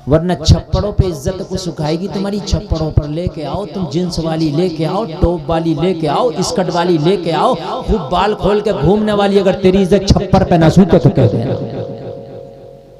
वरना छप्पड़ों पे इज्जत को सुखाएगी तुम्हारी। छप्पड़ों पर लेके आओ तुम, जींस वाली लेके आओ, टॉप वाली लेके आओ, स्कर्ट वाली लेके आओ, खूब बाल खोल के घूमने वाली, अगर तेरी इज्जत छप्पर पे ना सूखे तो कह देना।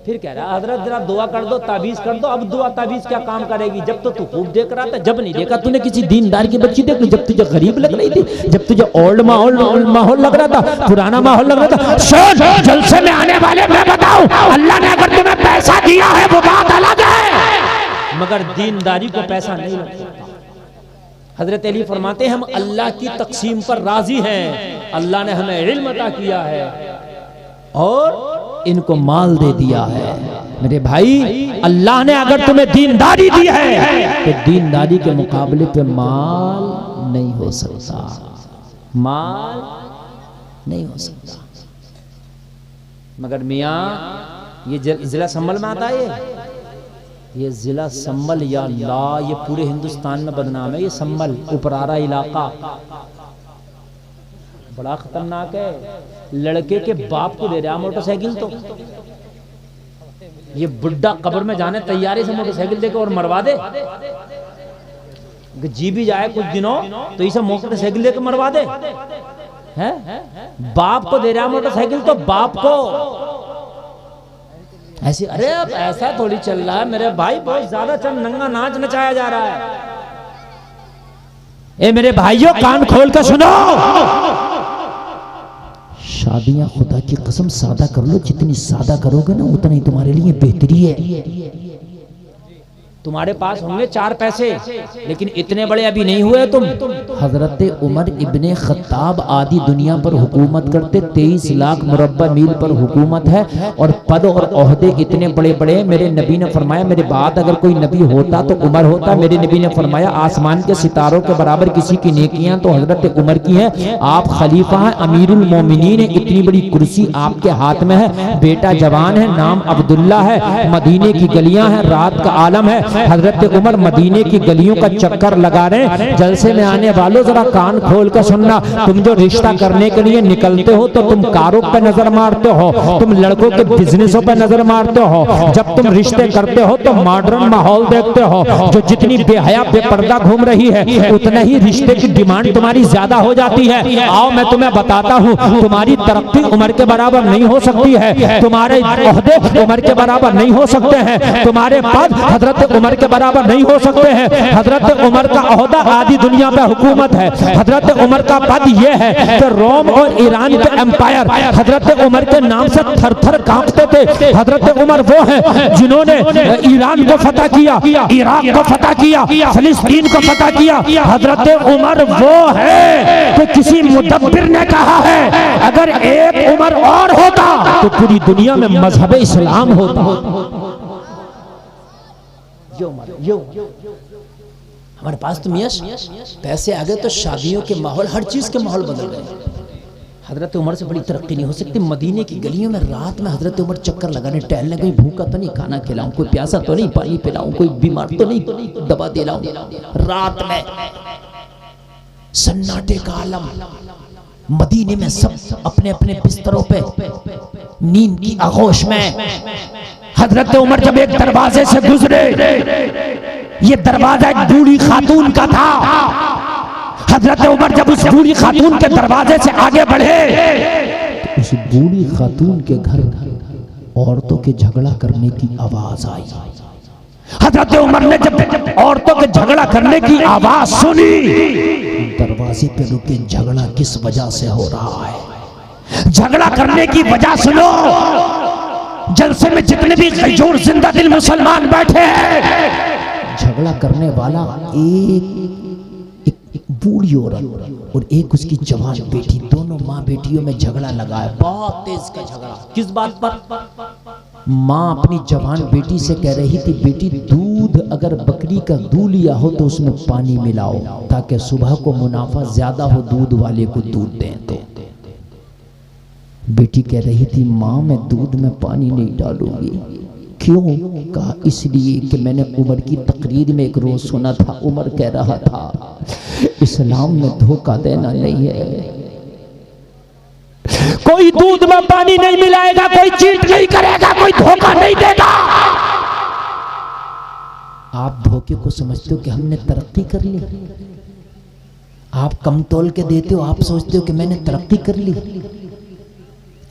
फिर कह रहा हजरत जरा दुआ कर दो, ताबीज कर दो। अब दुआ ताबीज क्या काम करेगी? जब तो तू खूब देख रहा था, जब नहीं देखा तूने किसी दीनदार की बच्ची देख ली, जब तुझे गरीब लग रही थी, जब तुझे ओल्ड माहौल लग रहा था, पुराना माहौल लग रहा था। सोच, जलसे में आने वाले मैं बताऊं, अल्लाह ने अगर तुम्हें पैसा दिया है वो बात अलग है, मगर दीनदारी को पैसा नहीं लगता। हजरत अली फरमाते हैं हम अल्लाह की तकसीम पर राजी हैं। अल्लाह ने हमें इल्म अता किया है और इनको माल दे दिया है। मेरे भाई, अल्लाह ने अगर तुम्हें दीनदारी दी है तो दीनदारी के मुकाबले पे माल नहीं हो सकता, माल नहीं हो सकता। मगर मियाँ, ये जिला संभल में आता है, ये जिला संभल या अल्लाह, ये पूरे हिंदुस्तान में बदनाम है। ये संभल उपरारा इलाका बड़ा खतरनाक है। लड़के के बाप को दे रहा मोटरसाइकिल, तो ये बुड्ढा कब्र में जाने तैयारी से मोटरसाइकिल देके और मरवा दे। जी भी जाए कुछ दिनों तो इसे मोटरसाइकिल देके मरवा दे। है बाप को दे रहा मोटरसाइकिल, तो बाप को ऐसे। अरे अब ऐसा थोड़ी चल रहा है मेरे भाई, बहुत ज्यादा चल नंगा नाच नचाया जा रहा है। ए मेरे भाइयों, कान खोल कर सुनो, शादियां खुदा की कसम सादा कर लो। जितनी सादा करोगे ना उतना ही तुम्हारे लिए बेहतरी है। तुम्हारे पास होंगे 4 पैसे, लेकिन इतने बड़े अभी नहीं हुए तुम। हजरत उमर इब्ने खत्ताब आदि दुनिया पर हुकूमत करते, 23 लाख मुरब्बा मील पर हुकूमत है, और पद और ओहदे इतने बड़े बड़े। मेरे नबी ने फरमाया, मेरे बाद अगर कोई नबी होता तो उमर होता। मेरे नबी ने फरमाया, आसमान के सितारों के बराबर किसी की नेकियां तो हजरत उमर की है। आप खलीफा हैं, अमीरुल मोमिनीन है, इतनी बड़ी कुर्सी आपके हाथ में है। बेटा जवान है, नाम अब्दुल्ला है, मदीने की गलियां हैं, रात का आलम है। हजरत उमर मदीने की गलियों का चक्कर लगा रहे। जलसे में आने वालों जरा कान खोल कर सुनना, तुम जो रिश्ता करने के लिए निकलते हो तो तुम कारों पे नजर मारते हो, तुम लड़कों के बिजनेसों पे नजर मारते हो। जब तुम रिश्ते करते हो तो मॉडर्न माहौल देखते हो। जो जितनी बेहया बेपर्दा घूम रही है, उतना ही रिश्ते की डिमांड तुम्हारी ज्यादा हो जाती है। आओ मैं तुम्हें बताता हूँ, तुम्हारी तरक्की उम्र के बराबर नहीं हो सकती है, तुम्हारे ओहदे उम्र के बराबर नहीं हो सकते हैं, तुम्हारे पद हजरत उमर के बराबर नहीं हो सकते हैं। हजरत उमर का ओहदा आदि दुनिया पे हुकूमत है। हजरत उमर का पद यह है कि रोम और ईरान के एम्पायर हजरत उमर के नाम से थर थर कांपते थे। हजरत उमर वो हैं जिन्होंने ईरान को फतह किया, इराक को फतह किया, फिलिस्तीन को फतह किया। हजरत उमर वो है कि किसी मुदब्बिर ने कहा है, अगर एक उमर और होता तो पूरी दुनिया में मजहब इस्लाम होता। हमारे पास तो मियां पैसे आ गए तो शादियों के माहौल, हर चीज के माहौल बदल गए। हजरत उमर से बड़ी तरक्की नहीं हो सकती। मदीने की गलियों में रात में हजरत उमर चक्कर लगाने टहलने, कोई भूखा तो नहीं, खाना खिलाऊं, कोई प्यासा तो नहीं, पानी पिलाऊं, कोई बीमार तो नहीं, दवा दिलाऊं। रात में सन्नाटे का आलम, मदीने में सब अपने अपने बिस्तरों पे नींद की आगोश में। हजरत उमर जब एक दरवाजे से गुजरे, ये दरवाजा एक बूढ़ी खातून का था। हजरत उमर जब उस बूढ़ी खातून के दरवाजे से आगे बढ़े, तो उस बूढ़ी खातून के घर औरतों के झगड़ा करने की आवाज आई। हजरत उमर ने जब औरतों के झगड़ा करने की आवाज सुनी, दरवाजे पे रुके, झगड़ा किस वजह से हो रहा है, झगड़ा करने की वजह सुनो। जलसे में जितने भी गजूर जिंदा दिल मुसलमान बैठे हैं, झगड़ा करने वाला एक बूढ़ी औरत और एक उसकी जवान बेटी, दोनों माँ बेटियों में झगड़ा लगा है, बहुत तेज का झगड़ा। किस बात पर? माँ अपनी जवान बेटी से कह रही थी, बेटी दूध अगर बकरी का दूध लिया हो तो उसमें पानी मिलाओ ताकि सुबह को मुनाफा ज्यादा हो, दूध वाले को दूध दें। तो बेटी कह रही थी, माँ मैं दूध में पानी नहीं डालूंगी। क्यों? कहा इसलिए कि मैंने उमर की तकरीर में एक रोज सुना था, उमर कह रहा था इस्लाम में धोखा देना नहीं है, कोई दूध में पानी नहीं मिलाएगा, कोई चीट नहीं करेगा, कोई धोखा नहीं देगा। आप धोखे को समझते हो कि हमने तरक्की कर ली। आप कम तोल के देते हो, आप सोचते हो कि मैंने तरक्की कर ली।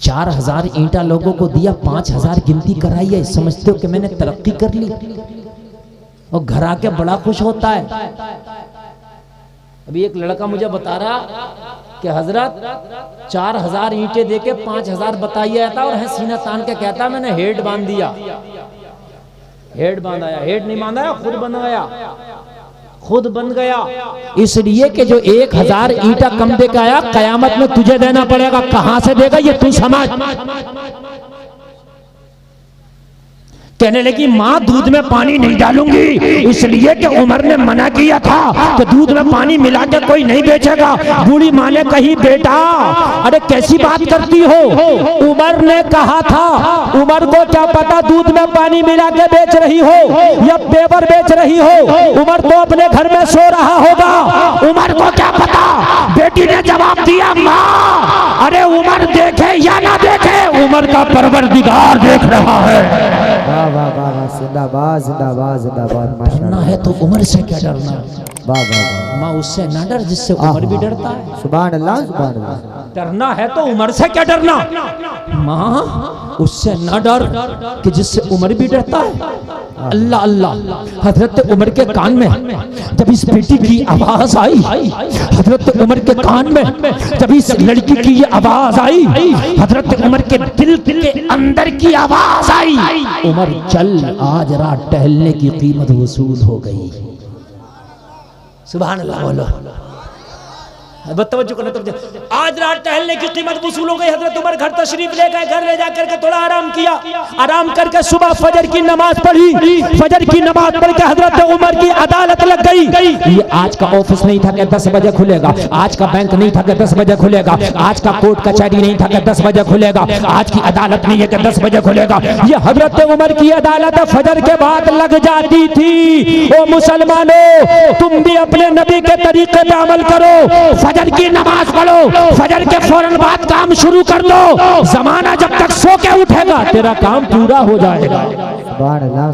4000 ईंटा लोगों को दिया, 5000 गिनती कराई है, समझते हो कि मैंने तरक्की कर ली। और घर आके बड़ा खुश होता है। अभी एक लड़का मुझे बता रहा कि हजरत 4000 ईंटे देके 5000 बताइए था, और सीना तान के कहता मैंने हेड बांध दिया। हेड बांधाया, हेड नहीं बांधा, खुद बन गया, खुद बन गया। इसलिए कि जो 1000 ईंटा कम दे के आया, कयामत में तुझे देना पड़ेगा। कहां से देगा ये तू समझ। कहने लगी माँ दूध में पानी नहीं डालूंगी, इसलिए कि उमर ने मना किया था कि दूध में पानी मिला के कोई नहीं बेचेगा। बूढ़ी माँ ने कही बेटा अरे कैसी बात करती हो, उमर ने कहा था। उमर को क्या पता दूध में पानी मिला के बेच रही हो या पेपर बेच रही हो। उमर तो अपने घर में सो रहा होगा, उमर को क्या पता। बेटी ने जवाब दिया माँ अरे उमर देखे या ना देखे, उमर का परवरदिगार देख रहा है। वाह वाह वाह, जिंदाबाद जिंदाबाद जिंदाबाद। डरना है तो उमर से क्या डरना। वाह वाह, माँ उससे ना डर जिससे उमर भी डरता है। सुभान अल्लाह सुभान अल्लाह। डरना है तो उमर से क्या डरना। माँ उससे ना डर कि जिससे उमर भी डरता है। अल्लाह अल्लाह। हजरत उमर के कान में जब इस बेटी की आवाज आई, हजरत उमर के कान में जब इस लड़की की ये आवाज आई, हजरत उमर के दिल के अंदर की आवाज आई, उमर चल आज रात टहलने की कीमत वसूल हो गई। सुभान अल्लाह बोलो। तवज्जो करना, आज रात टहलने की कीमत वसूल हो गई। हजरत उमर घर तशरीफ ले गए, घर ले जाकर के थोड़ा आराम किया। आराम करके सुबह फजर की नमाज पढ़ी। फजर की नमाज पढ़ के हजरत उमर की अदालत लग गई। ये आज का ऑफिस नहीं था कि 10 बजे खुलेगा, आज का बैंक नहीं था कि 10 बजे खुलेगा, आज का कोर्ट कचहरी नहीं था कि 10 बजे खुलेगा, आज की अदालत नहीं है कि 10 बजे खुलेगा। ये हजरत उमर की अदालत फजर के बाद लग जाती थी। ओ मुसलमानों तुम भी अपने नबी के तरीके पे अमल करो। फजर की नमाज पढ़ो, फजर के फौरन बाद काम शुरू कर दो। जमाना जब तक सो के उठेगा तेरा काम पूरा हो जाएगा। सुभान अल्लाह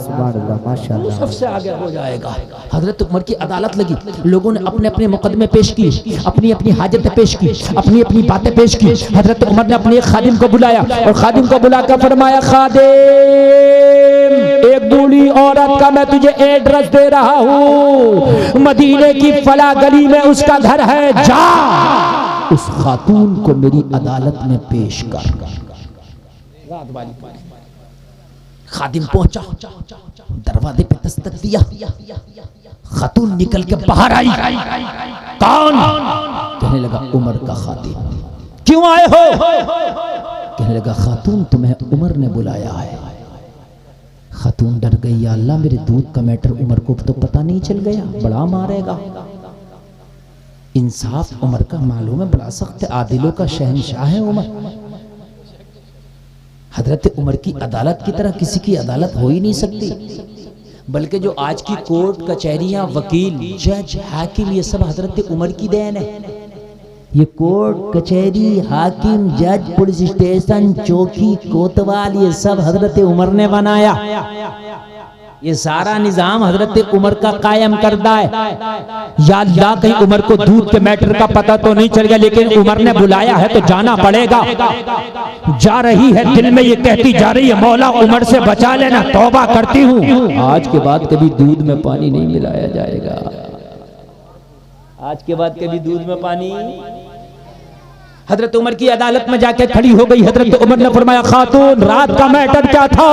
माशाअल्लाह, सबसे आगे हो जाएगा। हजरत उमर की अदालत लगी, लोगों ने अपने अपने मुकदमे पेश किए, अपनी अपनी हाजतें पेश की, अपनी अपनी बातें पेश की। हजरत उमर ने अपने एक खादिम को बुलाया और खादिम को बुलाकर फरमाया खादिम एक बूढ़ी औरत का मैं तुझे एड्रेस दे रहा हूँ, मदीने की फला गली में उसका घर है, जा उस खातून को मेरी अदालत में पेश कर। खादिम पहुंचा, दरवाजे पे दस्तक दिया, खातून निकल के बाहर आई। कौन? कहने लगा उमर का खादिम। क्यों आए हो? कहने लगा खातून तुम्हें उमर ने बुलाया है। खातून डर गई, या अल्लाह मेरे दूध का मैटर उमर को तो पता नहीं चल गया, बड़ा मारेगा। इंसाफ उमर का मालूम है, बड़ा सख्त आदिलों का शहंशाह है उमर। हजरत उमर की अदालत की तरह किसी की अदालत हो ही नहीं सकती, बल्कि जो आज की कोर्ट कचहरियां, वकील, जज, हाकिम, ये सब हजरत उमर की देन है। ये कोर्ट कचहरी, हाकिम, जज, पुलिस स्टेशन, चौकी, कोतवाल, ये सब हजरत उमर ने बनाया। ये सारा निजाम हजरत उमर का कायम करदा है। या अल्लाह कहीं उमर को दूध के मैटर का पता तो नहीं चल गया, लेकिन उमर ने बुलाया है तो जाना पड़ेगा। जा रही है, दिल में ये कहती जा रही है मौला उमर से बचा लेना, तौबा करती हूँ आज के बाद कभी दूध में पानी नहीं मिलाया जाएगा। आज के बाद कभी दूध में पानी। हजरत उमर की अदालत में जाके खड़ी हो गई। हजरत उमर ने फरमाया खातून रात का मैटर क्या था?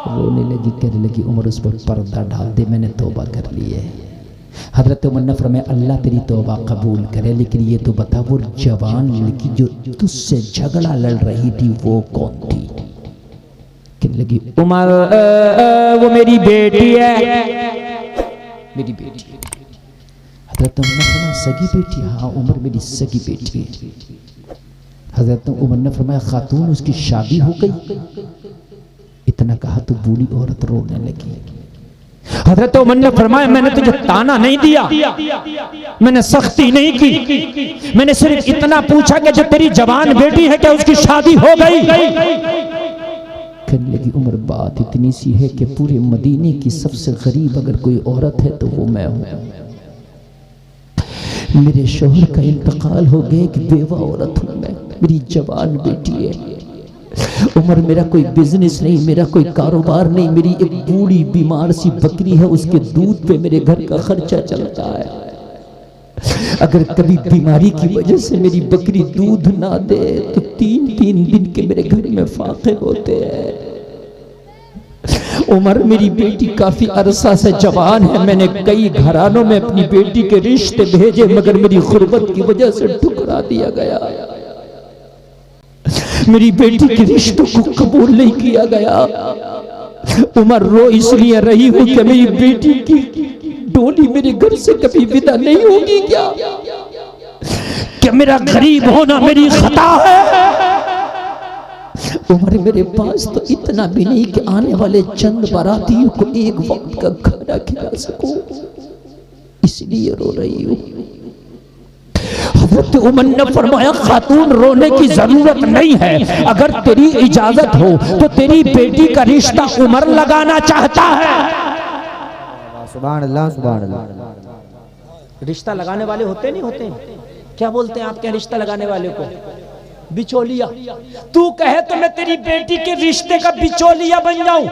रोने लगी, कहने लगी उमर उस पर पर्दा डाल दे, मैंने तौबा कर ली है। हजरत उमर ने फरमाया अल्लाह तेरी तौबा कबूल करे, लेकिन ये तो बता वो जवान लड़की जो तुझसे झगड़ा लड़ रही थी वो कौन थी? कहने लगी उमर वो मेरी बेटी है, मेरी बेटी। हजरत उमर ने फरमाया सगी बेटी? हाँ उमर मेरी सगी बेटी है। हजरत उमर ने फरमाया खातून उसकी शादी हो गई? इतना कहा तो बूढ़ी औरत रोने लगी। हजरत उमर ने फरमाया मैंने तुझे ताना नहीं दिया, मैंने सख्ती नहीं की, मैंने सिर्फ इतना पूछा कि जो तेरी जवान बेटी है क्या उसकी शादी हो गई? कहने लगी उमर बात इतनी सी है कि पूरे मदीने की सबसे गरीब अगर कोई औरत है तो वो मैं हूं। मेरे शोहर का इंतकाल हो गया, एक बेवा औरत हूं मैं, मेरी जवान बेटी है। उमर मेरा कोई बिजनेस नहीं, मेरा कोई कारोबार नहीं, मेरी एक बूढ़ी बीमार सी बकरी है, उसके दूध पे मेरे घर का खर्चा चलता है। अगर कभी बीमारी की वजह से मेरी बकरी दूध ना दे तो 3-3 दिन के मेरे घर में फाके होते हैं। उमर मेरी बेटी काफी अरसा से जवान है, मैंने कई घरानों में अपनी बेटी के रिश्ते भेजे मगर मेरी गुर्बत की वजह से ठुकरा दिया गया। मेरी बेटी के रिश्तों को कबूल नहीं किया गया। उमर रो इसलिए रही हूं कि मेरी बेटी की डोली मेरे घर से कभी विदा नहीं होगी। क्या मेरा गरीब होना मेरी खता है? उमर मेरे पास तो इतना भी नहीं कि आने वाले चंद बारातियों को एक वक्त का खाना खिला सकूं, इसलिए रो रही हूं। हज़रत उमर ने फरमाया खातून रोने की जरूरत नहीं है, अगर तेरी इजाजत हो तो तेरी बेटी का रिश्ता उमर लगाना चाहता है। सुभान अल्लाह सुभान अल्लाह। रिश्ता लगाने वाले होते नहीं होते, क्या बोलते हैं आपके रिश्ता लगाने वाले को? बिचौलिया। तू कहे तो मैं तेरी बेटी के रिश्ते का बिचौलिया बन जाऊं।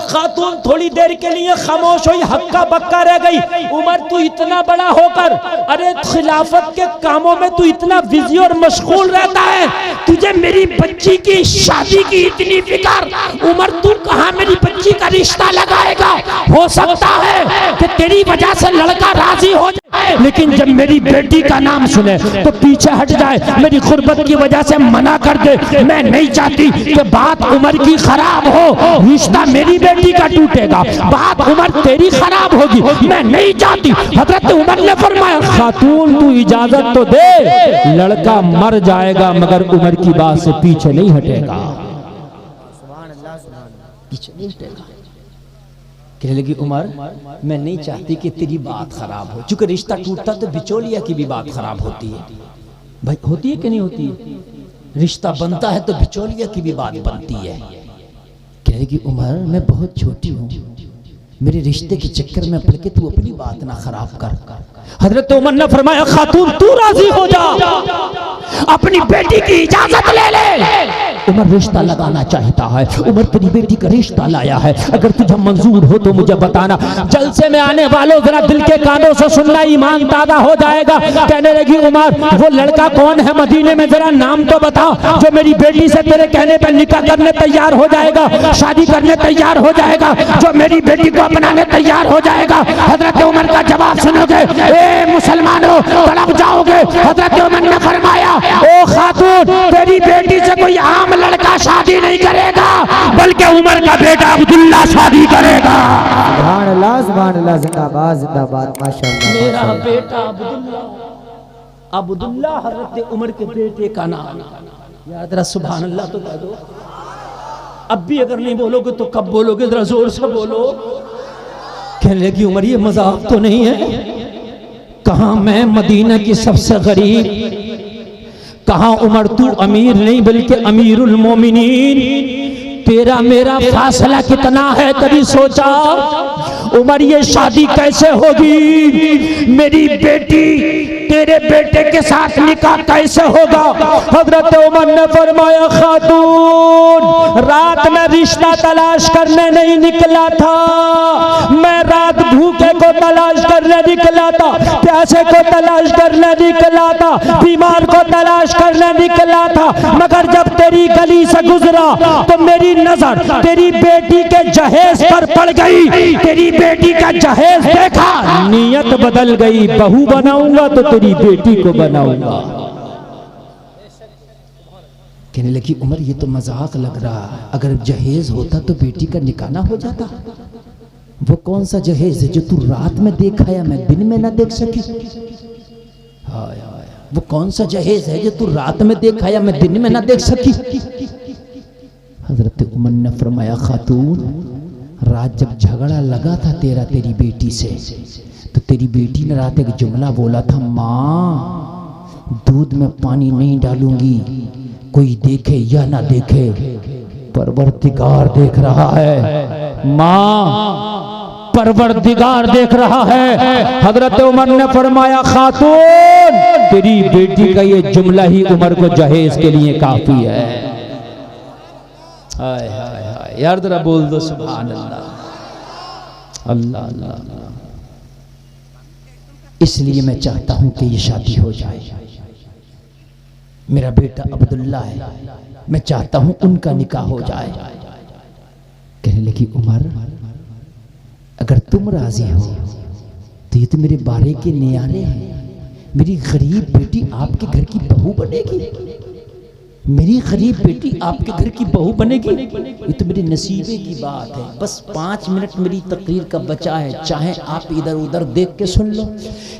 खातून थोड़ी देर के लिए खामोश हुई, हक्का बक्का रह गई। उमर तू इतना बड़ा होकर अरे खिलाफत के कामों में तू इतना बिजी और मशगूल रहता है, तुझे मेरी बच्ची की शादी की इतनी फिक्र। उमर तू कहां मेरी बच्ची का रिश्ता लगाएगा? हो सकता है कि तेरी वजह से लड़का राजी हो जाए, लेकिन जब मेरी बेटी का नाम सुने तो पीछे हट जाए, मेरी गुर्बत की वजह से मना कर दे। मैं नहीं चाहती कि बात उमर की खराब हो, रिश्ता मेरी बेटी का टूटेगा, बात उमर तेरी खराब होगी, मैं नहीं चाहती। हजरत उमर ने फरमाया खातून तू इजाजत तो दे, लड़का मर जाएगा मगर उमर की बात से पीछे नहीं हटेगा, पीछे नहीं हटेगा। कहने लगी उमर मैं नहीं चाहती कि तेरी बात खराब हो, चूंकि रिश्ता टूटता तो बिचौलिया की भी बात खराब होती है। भाई होती है कि नहीं होती है? रिश्ता बनता है तो बिचौलिया की भी बात बनती है। कहने लगी उमर मैं बहुत छोटी हूँ, मेरे रिश्ते के चक्कर में पड़ के तू अपनी बात ना खराब कर। हजरत उमर ने फरमाया खातून तू राजी हो जा, अपनी बेटी की इजाजत ले ले। उमर रिश्ता लगाना चाहता है, उमर तेरी बेटी का रिश्ता लाया है, अगर तुझे मंजूर हो तो मुझे बताना। जलसे में आने वालों जरा दिल के कानों से सुनना, ईमान ताजा हो जाएगा। कहने लगी उमर वो लड़का कौन है मदीने में, जरा नाम तो बता जो मेरी बेटी से तेरे कहने पर निकाह करने तैयार हो जाएगा, शादी करने तैयार हो जाएगा, जो मेरी बेटी को अपनाने तैयार हो जाएगा। हजरत उमर का जवाब सुनोगे ए मुसलमानों तड़प जाओगे। हजरत उमर ने फरमाया ओ खातून तेरी बेटी से कोई आम लड़का शादी नहीं करेगा, बल्कि उमर का बेटा अब्दुल्ला शादी करेगा। सुभान अल्लाह जिंदाबाद जिंदाबाद माशाअल्लाह। मेरा बेटा अब्दुल्ला, अब्दुल्ला हजरत उमर के बेटे का नाम याद रहा। सुभान अल्लाह तो कह दो। अब भी अगर नहीं बोलोगे तो कब बोलोगे, जरा जोर से बोलो। कहने लगी उमर ये मजाक तो नहीं है, कहां मैं मदीना की सबसे गरीब, कहां उमर तू अमीर नहीं बल्कि अमीरुल मोमिनीन, तेरा मेरा फासला कितना है कभी सोचा? उमर ये शादी कैसे होगी, मेरी बेटी तेरे बेटे के साथ निकाह कैसे होगा? हजरत उमर ने फरमाया खातून रात में रिश्ता तलाश करने नहीं निकला था, मैं रात भूखे को तलाश करने निकला था, प्यासे को तलाश करने निकला था, बीमार को तलाश करने निकला था, मगर जब तेरी गली से गुजरा तो मेरी नजर तेरी बेटी के जहेज पर पड़ गई। तेरी बेटी का जहेज देखा, नियत बदल गई, बहू बनाऊंगा तो तेरी बेटी को बनाऊंगा। कहने लगी उमर ये तो मजाक लग रहा, अगर जहेज होता तो बेटी का निकाह ना हो जाता। वो कौन सा जहेज है जो तू रात में देखा या मैं दिन में ना देख सकी? हाय हाय, वो कौन सा जहेज है जो तू रात में देखा या मैं दिन में ना देख सकी? हजरत उमर ने फरमाया खातून रात जब झगड़ा लगा था तेरी बेटी से, तो तेरी बेटी ने रात एक जुमला बोला था, माँ दूध में पानी नहीं डालूंगी, कोई देखे या ना देखे परवरदिगार देख रहा है, माँ परवरदिगार देख रहा है। हजरत उमर ने फरमाया खातून तेरी बेटी का ये जुमला ही उमर को जहेज के लिए काफी है। हाय हाय हाय यार जरा बोल दो सुभान अल्लाह अल्लाह अल्लाह। इसलिए मैं चाहता हूं कि ये शादी हो जाए। मेरा बेटा अब्दुल्ला है, मैं चाहता हूं उनका निकाह हो जाए। कहने लगी उमर अगर तुम राजी हो तो ये तो मेरे बारे के नियारे हैं। मेरी गरीब बेटी आपके घर की बहू बनेगी, मेरी गरीब बेटी आपके घर की बहू बनेगी, ये तो मेरे नसीबे की बात है। बस 5 मिनट मेरी तकरीर का बचा है, चाहे आप इधर उधर देख के सुन लो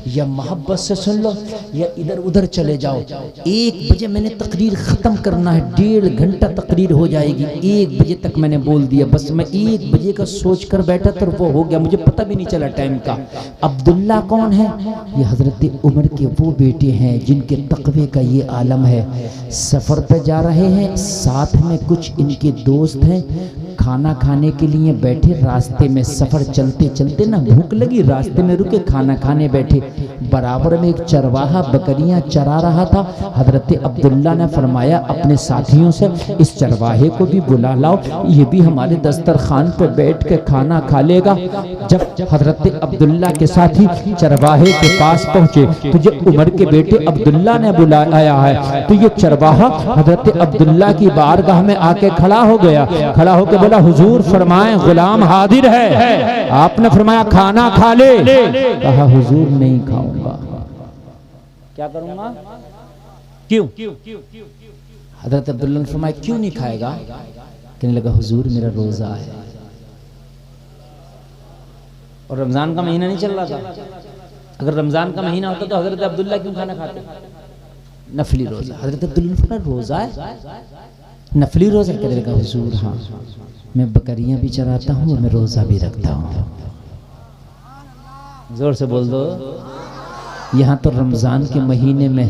या मोहब्बत से सुन लो या इधर उधर चले जाओ। 1 बजे मैंने तकरीर ख़त्म करना है, 1.5 घंटा तकरीर हो जाएगी। 1 बजे तक मैंने बोल दिया, बस मैं 1 बजे का सोच कर बैठा तो वो हो गया, मुझे पता भी नहीं चला टाइम का। अब्दुल्ला कौन है? ये हज़रत उमर के वो बेटे हैं जिनके तकवे का ये आलम है। सफ़र पे जा रहे हैं, साथ में कुछ इनके दोस्त हैं, खाना खाने के लिए बैठे। रास्ते में सफ़र चलते चलते ना भूख लगी, रास्ते में रुके, खाना खाने बैठे। बराबर में एक चरवाहा बकरियां चरा रहा था। हजरत अब्दुल्ला ने फरमाया अपने साथियों से इस चरवाहे को भी बुला लाओ, ये भी हमारे दस्तरखान पे बैठ के खाना खा लेगा। जब हजरत अब्दुल्ला के साथी चरवाहे के पास पहुंचे, तुझे उमर के बेटे अब्दुल्ला ने बुलाया है। तो ये चरवाहा हजरत अब्दुल्ला की बारगाह में आके खड़ा हो गया। खड़ा होकर बोला हुजूर फरमाएं गुलाम हाजिर है। आपने फरमाया खाना खा ले। कहा हुजूर नहीं खाऊंगा। क्या करूंगा? क्यों? हजरत अब्दुल्ला ने फरमाया क्यों नहीं खाएगा? कहने लगा हुजूर मेरा रोजा है। और रमजान का महीना नहीं चल रहा था। अगर रमजान का महीना होता तो हजरत अब्दुल्ला क्यों खाना खाते? नफली रोजा। हजरत अब्दुल्ला ने फरमाया रोजा है, नफली रोजा? कहने लगा हुजूर हाँ, मैं बकरियां भी चराता हूँ और मैं रोजा भी रखता हूँ। जोर से बोल दो। यहाँ तो रमजान के महीने में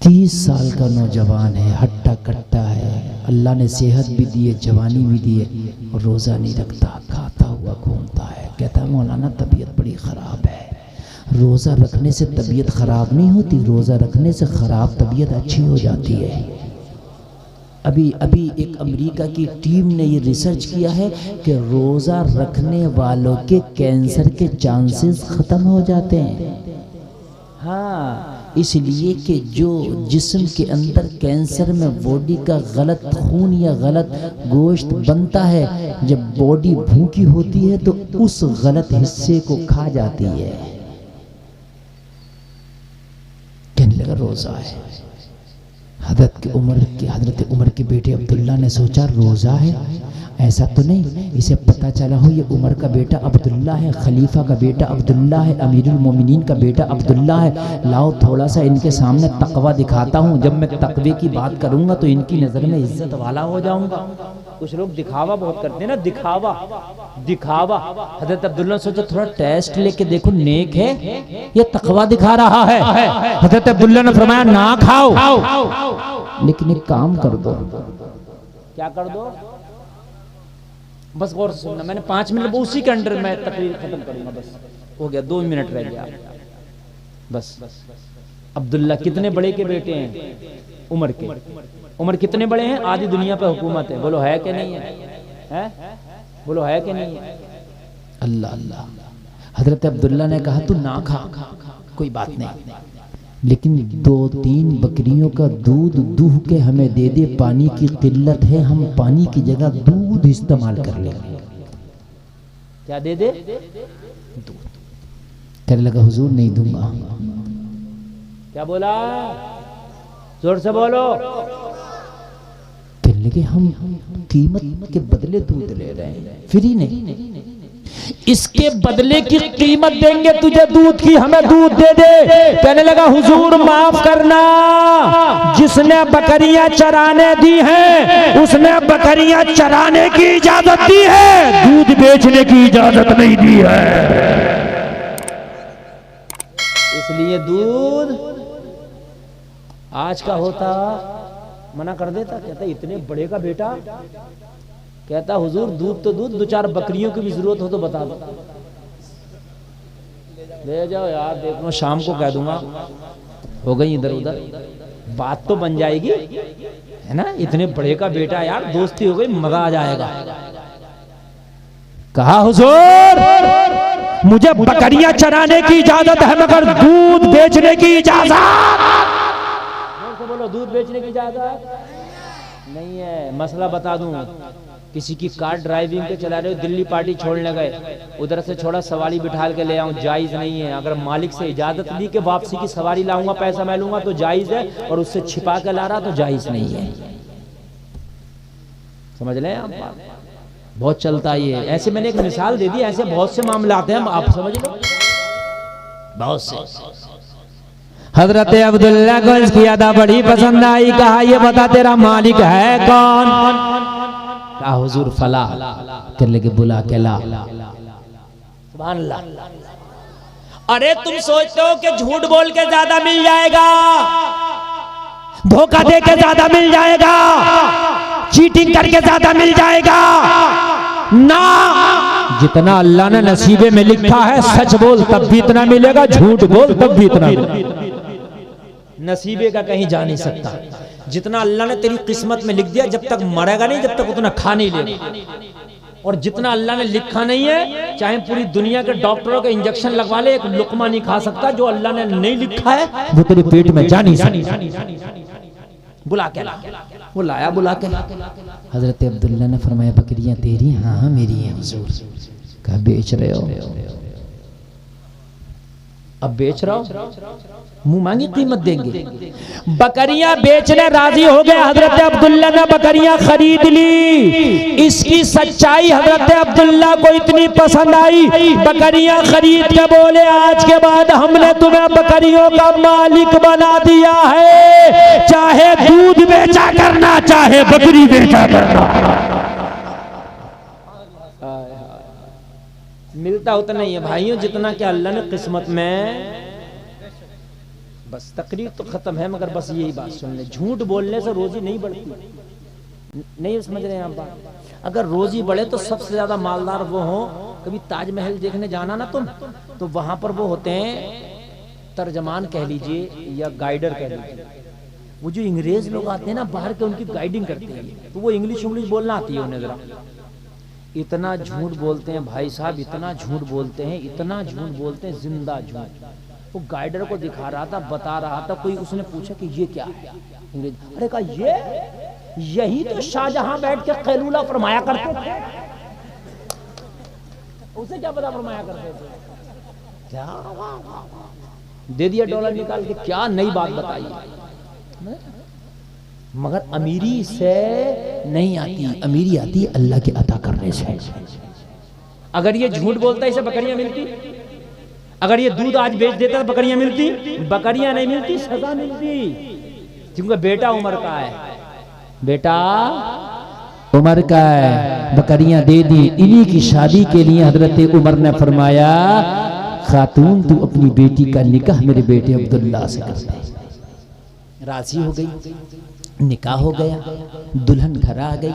30 साल का नौजवान है, हट्टा कट्टा है, अल्लाह ने सेहत भी दी है, जवानी भी दी है, और रोजा नहीं रखता, खाता हुआ घूमता है। कहता है मौलाना तबीयत बड़ी खराब है। रोजा रखने से तबीयत खराब नहीं होती, रोजा रखने से खराब तबीयत अच्छी हो जाती है। अभी एक अमेरिका की टीम ने ये रिसर्च किया है कि रोज़ा रखने वालों के कैंसर के चांसेस ख़त्म हो जाते हैं। हाँ, इसलिए कि जो जिस्म के अंदर कैंसर में बॉडी का गलत खून या गलत गोश्त बनता है, जब बॉडी भूखी होती है तो उस गलत हिस्से को खा जाती है। कहने लगा रोज़ा है। हजरत उमर के बेटे अब्दुल्ला ने सोचा रोज़ा है, ऐसा तो नहीं, इसे पता चला हो ये उमर का बेटा अब्दुल्ला है, खलीफा का बेटा अब्दुल्ला है, अमीरुल मोमिनीन का बेटा अब्दुल्ला है। लाओ थोड़ा सा इनके सामने तकवा दिखाता हूँ। जब मैं तकवे की बात करूँगा तो इनकी नज़र में इज्जत वाला हो जाऊँगा। कुछ लोग दिखावा बहुत करते हैं ना, दिखावा। हजरत अब्दुल्ला ने सोचा थोड़ा टेस्ट लेके देखो, नेक है ये तकवा दिखा रहा है। हजरत अब्दुल्ला ने फरमाया ना खाओ, लेकिन एक काम कर दो। क्या कर दो? बस गौर से सुनना, मैंने 5 मिनट उसी के अंडर में तकरीर खत्म करूंगा। बस हो गया, 2 मिनट रह गया बस। अब्दुल्ला कितने बड़े के बेटे हैं? उमर के। उमर कितने बड़े हैं? आधी दुनिया पे हुकूमत है। बोलो है कि नहीं है? बोलो है कि नहीं है? अल्लाह अल्लाह। हजरत अब्दुल्ला ने कहा तू ना खा, कोई बात नहीं, लेकिन 2-3 बकरियों का दूध दूह के हमें दे दे, पानी की किल्लत है, हम पानी की जगह दूध इस्तेमाल कर लेंगे। क्या दे दे? दूध। कहने लगा हुजूर नहीं दूंगा। क्या बोला? जोर से बोलो। कहने लगे हम कीमत के बदले दूध ले रहे हैं, फ्री नहीं, इसके बदले की कीमत देंगे तुझे दूध की, हमें दूध दे दे। कहने लगा हुजूर माफ करना, जिसने बकरियां चराने दी हैं उसने बकरियां चराने की इजाजत दी है, दूध बेचने की इजाजत नहीं दी है। इसलिए दूध आज का होता मना कर देता, कहता इतने बड़े का बेटा, कहता हुजूर दूध तो दूध, 2-4 बकरियों की भी जरूरत हो तो बता दो, ले जाओ यार, देख लो शाम को कह दूंगा, हो गई इधर उधर, बात तो बन जाएगी, है ना, इतने बड़े का बेटा यार, दोस्ती हो गई, मजा आ जाएगा। कहा हुजूर मुझे बकरियां चराने की इजाजत है मगर दूध बेचने की इजाजत, बोलो दूध बेचने की इजाजत नहीं है। मसला बता दूं, किसी की कार ड्राइविंग पे चला रहे हो, दिल्ली पार्टी छोड़ने गए, उधर से छोड़ा सवारी बिठा के ले आऊं, जायज नहीं है। अगर मालिक से इजाजत ली कि वापसी की सवारी लाऊंगा, पैसा मैं लूंगा तो जायज है, और उससे छिपा के ला रहा तो जायज नहीं है। समझ लें आप, बहुत चलता है ये। ऐसे मैंने एक मिसाल दे दी, ऐसे बहुत से मामले आते हैं, आप समझ लो, बहुत से। हजरत अब्दुल्ला को इसकी अदा बड़ी पसंद आई, कहा ये बता तेरा मालिक है कौन? कहा हुजूर फला, कर लेके बुला के ला। सुभान अल्लाह। अरे तुम सोचते हो कि झूठ बोल के ज्यादा मिल जाएगा, धोखा दे के ज्यादा मिल जाएगा, चीटिंग करके ज्यादा मिल जाएगा ना, जितना अल्लाह ने नसीबे में लिखा है, सच बोल तब भी इतना मिलेगा, झूठ बोल तब भी इतना मिलेगा। नसीबे का कहीं जा नहीं सकता, जितना अल्लाह ने तेरी किस्मत में लिख दिया, जब तक मरेगा नहीं जब तक उतना खा नहीं लेगा, और जितना अल्लाह ने लिखा नहीं है, चाहे पूरी दुनिया के डॉक्टरों के इंजेक्शन लगवा ले, एक लुकमा नहीं खा सकता, जो अल्लाह ने नहीं लिखा है वो तेरे पेट में जा नहीं सकता। बुला के ला, वो लाया बुला के। हजरत अब्दुल्ला ने फरमाया बकरियां तेरी? हाँ मेरी हैं हुजूर। कहा बेच रहे हो? अब बेच रहा हो, मुंह मांगी कीमत देंगे। बकरियां बेचने राजी हो गए, हजरत अब्दुल्ला ने बकरियां खरीद ली। इसकी सच्चाई हजरत अब्दुल्ला को इतनी पसंद आई, बकरियां खरीद के बोले आज के बाद हमने तुम्हें बकरियों का मालिक बना दिया है, चाहे दूध बेचा करना, चाहे बकरी बेचा करना। मिलता उतना ही है भाइयों, जितना कि अल्लाह ने किस्मत में। बस तकरीर तो खत्म है, मगर बस यही बात सुन ले, झूठ बोलने से रोजी नहीं बढ़ती। नहीं समझ रहे हैं आप बात? अगर रोजी बढ़े तो सबसे ज्यादा मालदार वो हो, कभी ताजमहल देखने जाना ना तुम, तो वहां पर वो होते हैं तर्जमान कह लीजिए या गाइडर कह लीजिए, वो जो अंग्रेज लोग आते हैं ना बाहर के, उनकी गाइडिंग करते हैं, तो वो इंग्लिश बोलना आती है उन्हें जरा। इतना झूठ बोलते हैं भाई साहब, इतना झूठ बोलते हैं, इतना झूठ बोलते हैं, जिंदा झूठ। वो गाइडर को दिखा रहा था, बता रहा था, कोई उसने पूछा कि ये क्या है, अरे कहा यही तो शाहजहां बैठ के कैलूला फरमाया करते थे। उसे क्या पता फरमाया करते थे क्या? दे दिया डॉलर निकाल के, क्या नई बात बताई। मगर अमीरी से नहीं आती, अमीरी आती है अल्लाह के अता करने से। अगर ये झूठ बोलता इसे बकरियां मिलती, अगर ये दूध आज बेच देता तो बकरियां मिलती? बकरियां नहीं मिलती, सजा मिलती, क्योंकि बेटा उमर का है, बेटा उमर का है। बकरियां दे दी, इन्हीं की शादी के लिए हजरत उमर ने फरमाया खातून तू अपनी बेटी का निकाह मेरे बेटे अब्दुल्ला से कर दे। राजी हो गई, निकाह हो गया, दुल्हन घर आ गई।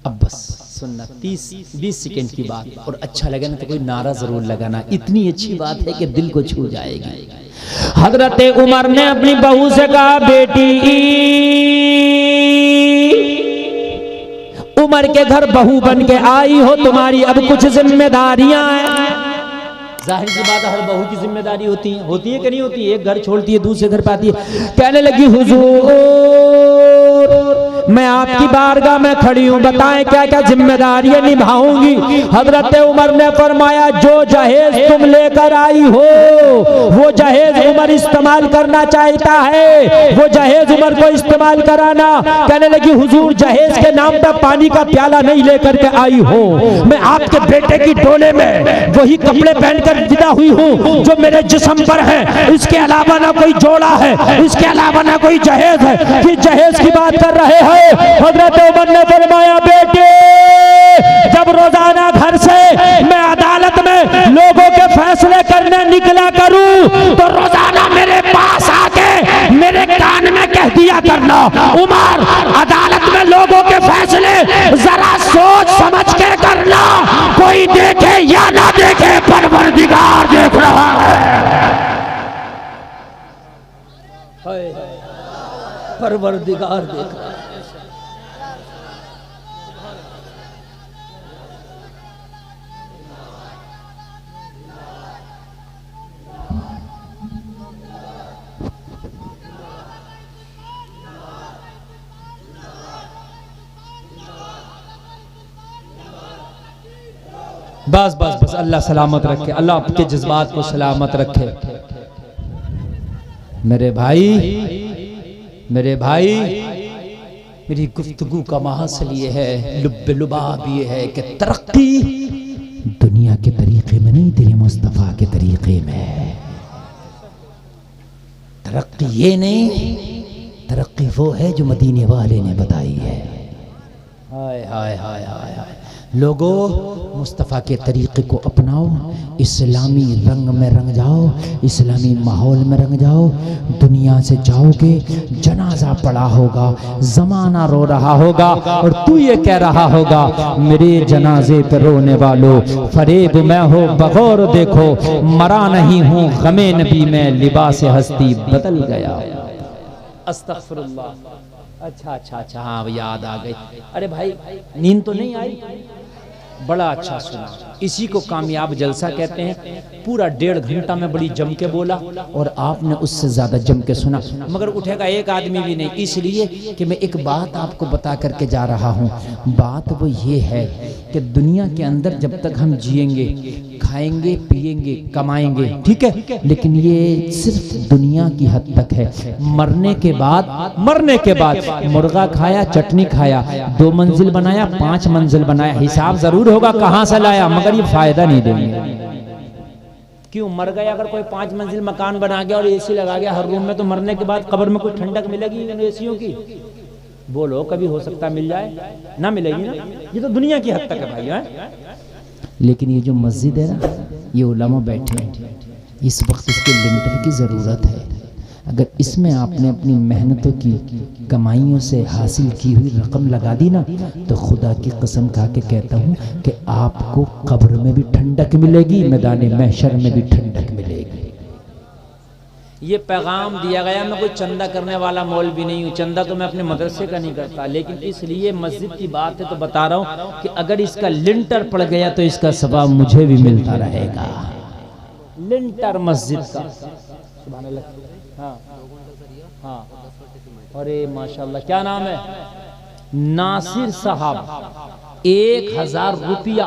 अब बस सुनना 30-20 सेकंड की बात, और अच्छा लगे ना तो कोई नारा जरूर लगाना, इतनी अच्छी बात है कि दिल को छू जाएगी। हजरत उमर ने अपनी बहू से कहा बेटी, उमर के घर बहू बन के आई हो, तुम्हारी अब कुछ जिम्मेदारियां हैं। जाहिर सी बात है, हर बहू की जिम्मेदारी होती है कि नहीं होती? एक घर छोड़ती है दूसरे घर पे आती है। कहने लगी हुजूर मैं आपकी बारगाह में खड़ी हूँ, बताएं क्या क्या जिम्मेदारियां निभाऊंगी। हजरत उमर ने फरमाया जो जहेज तुम लेकर आई हो वो जहेज उमर इस्तेमाल करना चाहता है, वो जहेज उमर को इस्तेमाल कराना। कहने लगी हुजूर जहेज के नाम पर पानी का प्याला नहीं लेकर के आई हो, मैं आपके बेटे की डोले में वही कपड़े पहनकर विदा हुई हूँ जो मेरे जिस्म पर है, इसके अलावा ना कोई जोड़ा है, इसके अलावा ना कोई जहेज है। कि जहेज की बात कर रहे हैं, हजरत उमर ने फरमाया बेटे जब रोजाना घर से मैं अदालत में लोगों के फैसले करने निकला करूं तो रोजाना मेरे पास आके मेरे कान में कह दिया करना। उमर, अदालत में लोगों के फैसले जरा सोच समझ के करना, कोई देखे या ना देखे, परवरदिगार देख रहा है। परवरदिगार देख रहा है। बस बस बस, अल्लाह सलामत रखे, अल्लाह आपके जज्बात को सलामत रखे। मेरे भाई मेरी गुफ्तगू का महसल ये है, लुब्बे लुबाब ये है कि तरक्की दुनिया के तरीके में नहीं, तेरे मुस्तफ़ा के तरीके में। तरक्की ये नहीं, तरक्की वो है जो मदीने वाले ने बताई है। हाय हाय हाय हाय हाय। लोगों, मुस्तफ़ा के तरीक़े को अपनाओ, इस्लामी रंग में रंग जाओ, इस्लामी माहौल में रंग जाओ। दुनिया से जाओगे, जनाजा पड़ा होगा, ज़माना रो रहा होगा और तू ये कह रहा होगा, मेरे जनाजे पर रोने वालों, फरेब मैं हो बगौर देखो, मरा नहीं हूँ गमे नबी में, लिबास हस्ती बदल गया। अस्तगफिरुल्लाह। अच्छा अच्छा अच्छा, हाँ याद आ गई। अरे भाई, नींद तो नहीं आई? बड़ा अच्छा सुना। इसी को कामयाब जलसा कहते हैं। पूरा 1.5 घंटा में बड़ी जम के बोला और आपने उससे ज्यादा जम के सुना, मगर उठेगा एक आदमी भी नहीं, इसलिए कि मैं एक बात आपको बता करके जा रहा हूँ। बात वो ये है कि दुनिया के अंदर जब तक हम जिएंगे, खाएंगे, पिएंगे, कमाएंगे, ठीक है, लेकिन ये सिर्फ दुनिया की हद तक है। मरने के बाद मुर्गा खाया, चटनी खाया, 2 मंजिल बनाया, 5 मंजिल बनाया, हिसाब जरूर होगा कहां से लाया, मगर ये फायदा नहीं देंगे। क्यों? मर गया अगर कोई 5 मंजिल मकान बना गया और एसी लगा गया हर रूम में, तो मरने के बाद कब्र में कोई ठंडक मिलेगी इन एसियों की? बोलो, कभी हो सकता मिल जाए, ना मिलेगी ना। ये तो दुनिया की हद तक है भाई है? लेकिन ये जो मस्जिद है ना, ये उलमा बैठे हैं, इस वक्त इसके लिंटर की ज़रूरत है। अगर इसमें आपने अपनी मेहनतों की कमाइयों से हासिल की हुई रकम लगा दी ना, तो खुदा की कसम खा के कहता हूँ कि आपको कब्र में भी ठंडक मिलेगी, मैदान महशर में भी ठंडक मिलेगी। ये पैगाम दिया गया। मैं कोई चंदा करने वाला मौलवी नहीं हूँ, चंदा तो मैं अपने मदरसे का नहीं करता, लेकिन इसलिए मस्जिद की बात है तो बता रहा हूँ कि अगर इसका लिंटर पड़ गया तो इसका सवाब मुझे भी मिलता रहेगा। लिंटर मस्जिद का, सुभान अल्लाह। हाँ हाँ, अरे माशाल्लाह, क्या नाम है? नासिर साहब, 1000 रुपया